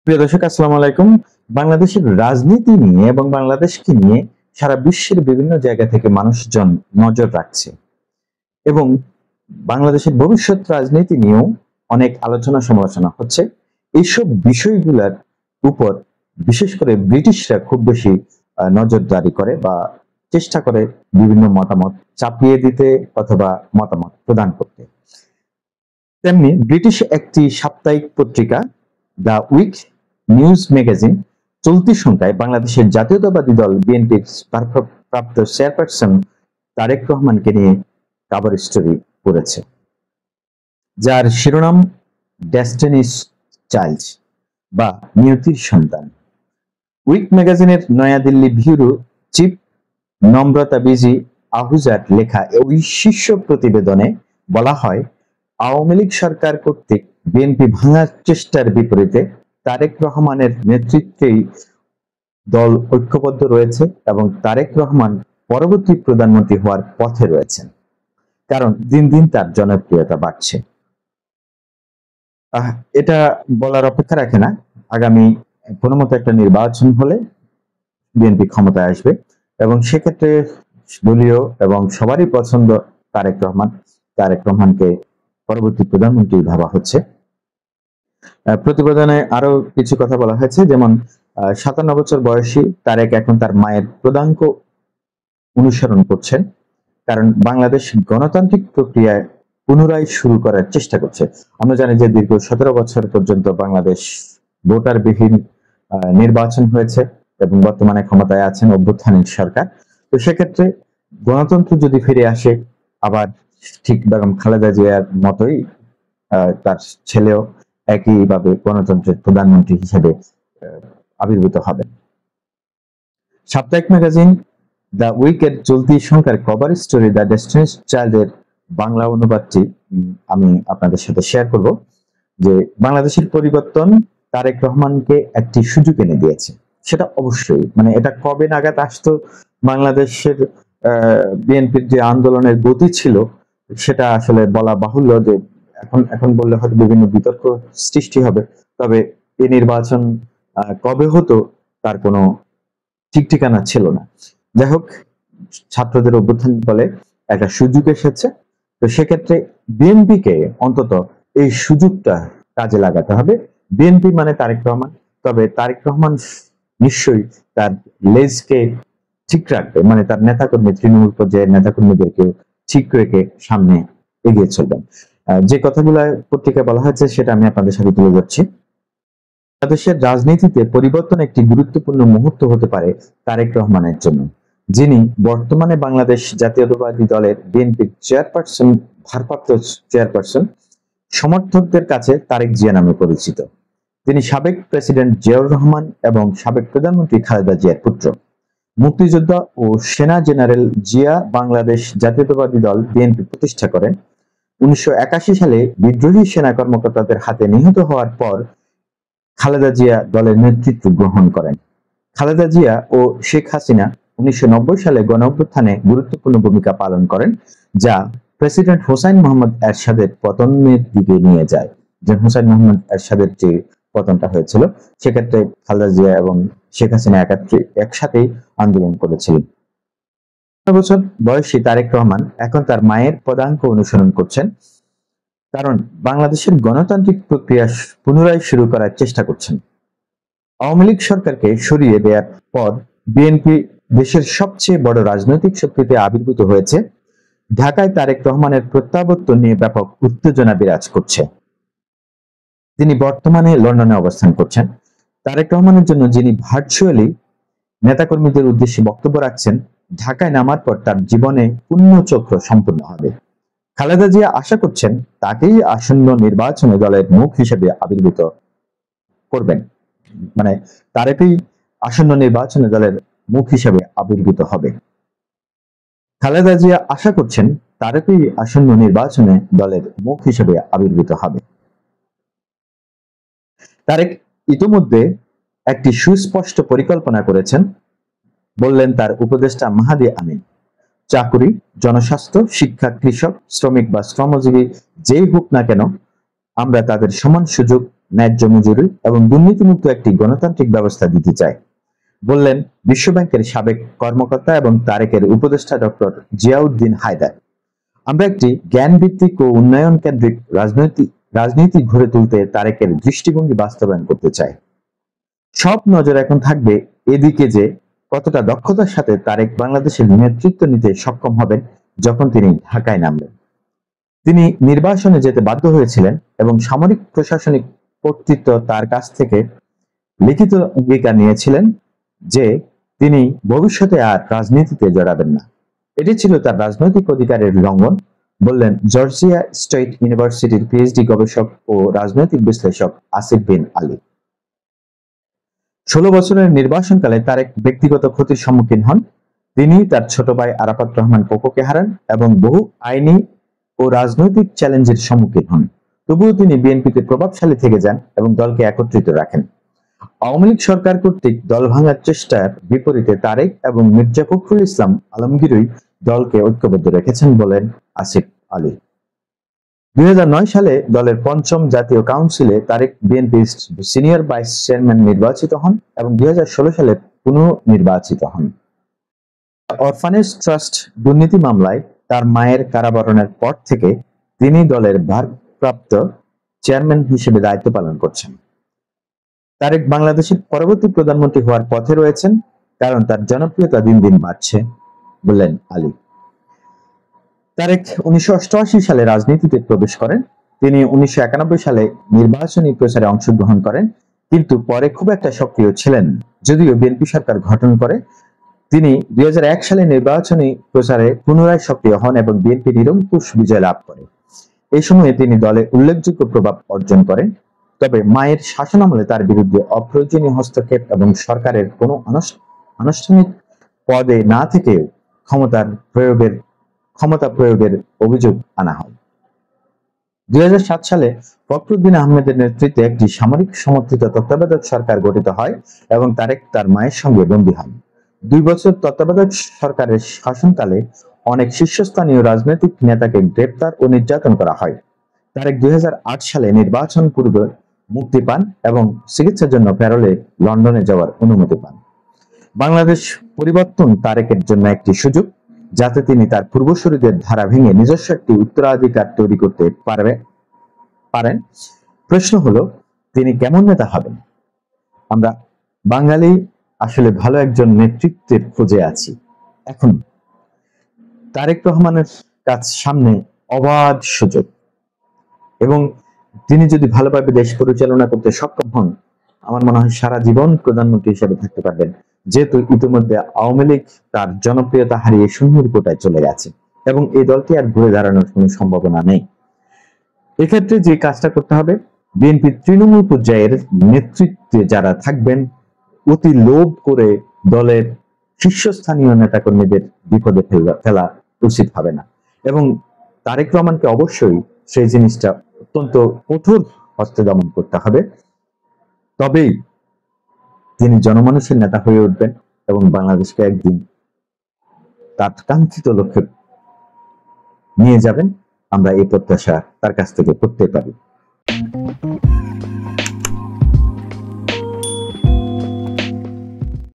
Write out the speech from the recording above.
প্রিয় দর্শক, আসসালামু আলাইকুম। বাংলাদেশের রাজনীতি নিয়ে এবং বাংলাদেশকে নিয়ে সারা বিশ্বের বিভিন্ন জায়গা থেকে মানুষজন নজর রাখছে এবং বাংলাদেশের ভবিষ্যৎ রাজনীতি নিয়েও অনেক আলোচনা সমালোচনা হচ্ছে। এইসব বিষয়গুলোর উপর বিশেষ করে ব্রিটিশরা খুব বেশি নজরদারি করে বা চেষ্টা করে বিভিন্ন মতামত চাপিয়ে দিতে অথবা মতামত প্রদান করতে। তেমনি ব্রিটিশ একটি সাপ্তাহিক পত্রিকা দ্য উইক নিউজ ম্যাগাজিন চলতি সংখ্যায় বাংলাদেশের জাতীয়তাবাদী দল বিএনপির ভারপ্রাপ্ত চেয়ারপারসন তারেক রহমানকে নিয়ে কভার স্টোরি করেছে, যার শিরোনাম ডেস্টিনিস চাইল্ড বা নিয়তির সন্তান। উইক ম্যাগাজিনের নয়াদিল্লি ব্যুরো চিফ নম্রতা বিজি আহুজার লেখা ওই শীর্ষ প্রতিবেদনে বলা হয়, আওয়ামী লীগ সরকার কর্তৃক বিএনপি ভাঙার চেষ্টার বিপরীতে তারেক রহমানের নেতৃত্বেই দল ঐক্যবদ্ধ রয়েছে এবং তারেক রহমান পরবর্তী প্রধানমন্ত্রী হওয়ার পথে রয়েছেন, কারণ দিন দিন তার জনপ্রিয়তা বাড়ছে। এটা বলার অপেক্ষা রাখে না, আগামী কোনো মতো একটা নির্বাচন হলে বিএনপি ক্ষমতায় আসবে এবং সেক্ষেত্রে দলীয় এবং সবারই পছন্দ তারেক রহমানকে পরবর্তী প্রধানমন্ত্রী ভাবা হচ্ছে। প্রতিবেদনে আরো কিছু কথা বলা হয়েছে, যেমন 57 বছর বয়সী তারেক এখন তার মায়ের পদাঙ্ক অনুসরণ করছেন, কারণ বাংলাদেশ গণতান্ত্রিক প্রক্রিয়ায় পুনরায় শুরু করার চেষ্টা করছে। আমরা জানি যে দীর্ঘ 17 বছর পর্যন্ত বাংলাদেশ ভোটারবিহীন নির্বাচন হয়েছে এবং বর্তমানে ক্ষমতায় আছেন অভ্যুত্থানের সরকার। তো সেক্ষেত্রে গণতন্ত্র যদি ফিরে আসে, আবার ঠিক বেগম খালেদা জিয়ার মতোই তার ছেলেও একইভাবে গণতন্ত্রের প্রধানমন্ত্রী হিসেবে আবির্ভূত হবেন। সাপ্তাহিক ম্যাগাজিন দ্য উইকের চলতি সংখ্যার কভার স্টোরি দ্য ডেস্টিনিস চাইল্ডের বাংলা অনুবাদটি আমি আপনাদের সাথে শেয়ার করব। যে বাংলাদেশের পরিবর্তন তারেক রহমানকে একটি সুযোগ এনে দিয়েছে, সেটা অবশ্যই, মানে এটা কবে নাগাদ আসতো, বাংলাদেশের বিএনপির যে আন্দোলনের গতি ছিল সেটা আসলে বলা বাহুল্য। যে এখন বললে হয়তো বিভিন্ন বিতর্ক সৃষ্টি হবে, তবে এই নির্বাচন কবে হতো তার কোনো ঠিক ঠিকানা ছিল না। যাই হোক, ছাত্রদের অভ্যুত্থান বলে একটা সুযোগ এসেছে, তো সেক্ষেত্রে বিএনপিকে অন্তত এই সুযোগটা কাজে লাগাতে হবে। বিএনপি মানে তারেক রহমান, তবে তারেক রহমান নিশ্চয়ই তার লেজকে ঠিক রাখবে, মানে তার নেতাকর্মী, তৃণমূল পর্যায়ের নেতাকর্মীদেরকে ঠিক রেখে সামনে এগিয়ে চলবেন। যে কথাগুলো পত্রিকায় বলা হয়েছে সেটা আমি আপনাদের সাথে তুলে ধরছি। বাংলাদেশের রাজনীতিতে পরিবর্তন একটি গুরুত্বপূর্ণ মুহূর্ত হতে পারে তারেক রহমানের জন্য, যিনি বর্তমানে বাংলাদেশ জাতীয়তাবাদী দলের বিএনপির ভারপ্রাপ্ত চেয়ারপারসন। সমর্থকদের কাছে তারেক জিয়া নামে পরিচিত। তিনি সাবেক প্রেসিডেন্ট জিয়াউর রহমান এবং সাবেক প্রধানমন্ত্রী খালেদা জিয়ার পুত্র। মুক্তিযোদ্ধা ও সেনা জেনারেল জিয়া বাংলাদেশ জাতীয়তাবাদী দল বিএনপি প্রতিষ্ঠা করেন। 1981 সালে বিদ্রোহী সেনা কর্মকর্তাদের হাতে নিহত হওয়ার পর খালেদা জিয়া দলের নেতৃত্ব গ্রহণ করেন। খালেদা জিয়া ও শেখ হাসিনা 1990 সালে গণঅভ্যুত্থানে গুরুত্বপূর্ণ ভূমিকা পালন করেন, যা প্রেসিডেন্ট হোসাইন মোহাম্মদ এরশাদের পতনের দিকে নিয়ে যায়। যে হোসাইন মোহাম্মদ এরশাদের যে পতনটা হয়েছিল, সেক্ষেত্রে খালেদা জিয়া এবং শেখ হাসিনা একসাথেই আন্দোলন করেছিলেন। 17 বছর বয়সী তারেক রহমান এখন তার মায়ের পদাঙ্ক অনুসরণ করছেন, কারণ বাংলাদেশের গণতান্ত্রিক প্রক্রিয়া পুনরায় শুরু করার চেষ্টা করছেন। আওয়ামী লীগ সরকারকে সরিয়ে দেওয়ার পর বিএনপি দেশের সবচেয়ে বড় রাজনৈতিক শক্তিতে আবির্ভূত হয়েছে। ঢাকায় তারেক রহমানের প্রত্যাবর্তন নিয়ে ব্যাপক উত্তেজনা বিরাজ করছে। তিনি বর্তমানে লন্ডনে অবস্থান করছেন। তারেক রহমানের জন্য যিনি ভার্চুয়ালি নেতাকর্মীদের উদ্দেশ্যে বক্তব্য রাখছেন, ঢাকায় নামার পর তার জীবনে পুণ্যচক্র সম্পূর্ণ হবে। খালেদা জিয়া আশা করছেন তাকেই আসন্ন নির্বাচনে দলের মুখ হিসেবে আবির্ভূত করবেন, মানে তারেকই আসন্ন নির্বাচনে দলের মুখ হিসেবে আবির্ভূত হবে। খালেদা জিয়া আশা করছেন তারেকই আসন্ন নির্বাচনে দলের মুখ হিসেবে আবির্ভূত হবে। তারেক ইতোমধ্যে একটি সুস্পষ্ট পরিকল্পনা করেছেন, বললেন তার উপদেষ্টা মাহাদি আমিন। চাকুরি, জনস্বাস্থ্য, শিক্ষা, কৃষক, শ্রমিক বা শ্রমজীবী যেই হোক না কেন, আমরা তাদের সমান সুযোগ ন্যায্য মজুরি এবং দুর্নীতিমুক্ত একটি গণতান্ত্রিক ব্যবস্থা দিতে চায়, বললেন বিশ্বব্যাংকের সাবেক কর্মকর্তা এবং তারেকের উপদেষ্টা ডক্টর জিয়াউদ্দিন হায়দার। আমরা একটি জ্ঞানভিত্তিক ও উন্নয়ন কেন্দ্রিক রাজনীতি গড়ে তুলতে তারেকের দৃষ্টিভঙ্গি বাস্তবায়ন করতে চাই। সব নজর এখন থাকবে এদিকে যে কতটা দক্ষতার সাথে তারেক বাংলাদেশের নেতৃত্ব নিতে সক্ষম হবেন যখন তিনি ঢাকায় নামবেন। তিনি নির্বাসনে যেতে বাধ্য হয়েছিলেন এবং সামরিক প্রশাসনিক কর্তৃত্ব তার কাছ থেকে লিখিত অঙ্গীকার নিয়েছিলেন যে তিনি ভবিষ্যতে আর রাজনীতিতে জড়াবেন না। এটি ছিল তার রাজনৈতিক অধিকারের লঙ্ঘন, বললেন জর্জিয়া স্টেট ইউনিভার্সিটির পিএইচডি গবেষক ও রাজনৈতিক বিশ্লেষক আসিফ বিন আলী। 16 বছরের নির্বাসনকালে তারেক ব্যক্তিগত ক্ষতির সম্মুখীন হন। তিনি তার ছোট ভাই আরাফাত রহমান কোকোকে হারান এবং বহু আইনি ও রাজনৈতিক চ্যালেঞ্জের সম্মুখীন হন। তবুও তিনি বিএনপিতে প্রভাবশালী থেকে যান এবং দলকে একত্রিত রাখেন। আওয়ামী লীগ সরকার কর্তৃক দল ভাঙার চেষ্টার বিপরীতে তারেক এবং মির্জা ফখরুল ইসলাম আলমগীরই দলকে ঐক্যবদ্ধ রেখেছেন, বলেন আসিফ আলী। 2009 সালে দলের পঞ্চম জাতীয় কাউন্সিলে তারেক বিএনপির সিনিয়র ভাইস চেয়ারম্যান নির্বাচিত হন এবং 2016 সালে পুনর্নির্বাচিত হন। অরফানেজ ট্রাস্ট দুর্নীতি মামলায় তার মায়ের কারাবরণের পর থেকে তিনি দলের ভারপ্রাপ্ত চেয়ারম্যান হিসেবে দায়িত্ব পালন করছেন। তারেক বাংলাদেশের পরবর্তী প্রধানমন্ত্রী হওয়ার পথে রয়েছেন, কারণ তার জনপ্রিয়তা দিন দিন বাড়ছে, বললেন আলী। তারেক 1988 সালে রাজনীতিতে প্রবেশ করেন। তিনি 1991 সালে নির্বাচনী প্রচারে অংশগ্রহণ করেন, কিন্তু পরে খুব একটা সক্রিয় ছিলেন না। যদিও বিএনপি সরকার গঠন করে, তিনি 2001 সালে নির্বাচনী প্রচারে পুনরায় সক্রিয় হন এবং বিএনপি নিরঙ্কুশ বিজয় লাভ করে। এই সময়ে তিনি দলে উল্লেখযোগ্য প্রভাব অর্জন করেন। তবে মায়ের শাসনামলে তার বিরুদ্ধে অপ্রয়োজনীয় হস্তক্ষেপ এবং সরকারের কোনো আনুষ্ঠানিক পদে না থেকেও ক্ষমতা প্রয়োগের অভিযোগ আনা হয়। 2007 সালে ফখরুদ্দিন আহমেদের নেতৃত্বে একটি সামরিক সমর্থিত তত্ত্বাবধায়ক সরকার গঠিত হয় এবং তারেক তার মায়ের সঙ্গে বন্দী হন। 2 বছর তত্ত্বাবধায়ক সরকারের শাসনকালে অনেক শীর্ষস্থানীয় রাজনৈতিক নেতাকে গ্রেপ্তার ও নির্যাতন করা হয়। তারেক 2008 সালে নির্বাচন পূর্বে মুক্তি পান এবং চিকিৎসার জন্য প্যারোলে লন্ডনে যাওয়ার অনুমতি পান। বাংলাদেশ পরিবর্তন তারেকের জন্য একটি সুযোগ, যাতে তিনি তার পূর্বসূরীদের ধারা ভেঙে নিজস্ব একটি উত্তরাধিকার তৈরি করতে পারেন। প্রশ্ন হলো, তিনি কেমন নেতা হবেন? আমরা বাঙালি আসলে ভালো একজন নেতৃত্বের খোঁজে আছি। এখন তারেক রহমানের সামনে অবাধ সুযোগ, এবং তিনি যদি ভালোভাবে দেশ পরিচালনা করতে সক্ষম হন, আমার মনে হয় সারা জীবন প্রধানমন্ত্রী হিসেবে থাকতে পারবেন, যেহেতু ইতিমধ্যে আওয়ামী লীগ তার জনপ্রিয়তা হারিয়ে শূন্যের কোটায় চলে গেছে এবং এই দলটি আর ঘুরে দাঁড়ানোর কোনো সম্ভাবনা নেই। এক্ষেত্রে যে কাজটা করতে হবে, বিএনপির তৃণমূল পর্যায়ের নেতৃত্বে যারা থাকবেন, অতি লোভ করে দলের শীর্ষস্থানীয় নেতাকর্মীদের বিপদে ফেলা উচিত হবে না এবং তারেক রহমানকে অবশ্যই সেই জিনিসটা অত্যন্ত কঠোর হস্তে দমন করতে হবে। তবেই তিনি জনমানুষের নেতা হয়ে উঠবেন এবং বাংলাদেশকে একদিন তার কাঙ্ক্ষিত লক্ষ্যে নিয়ে যাবেন। আমরা এই প্রত্যাশা তার কাছ থেকে করতে পারি।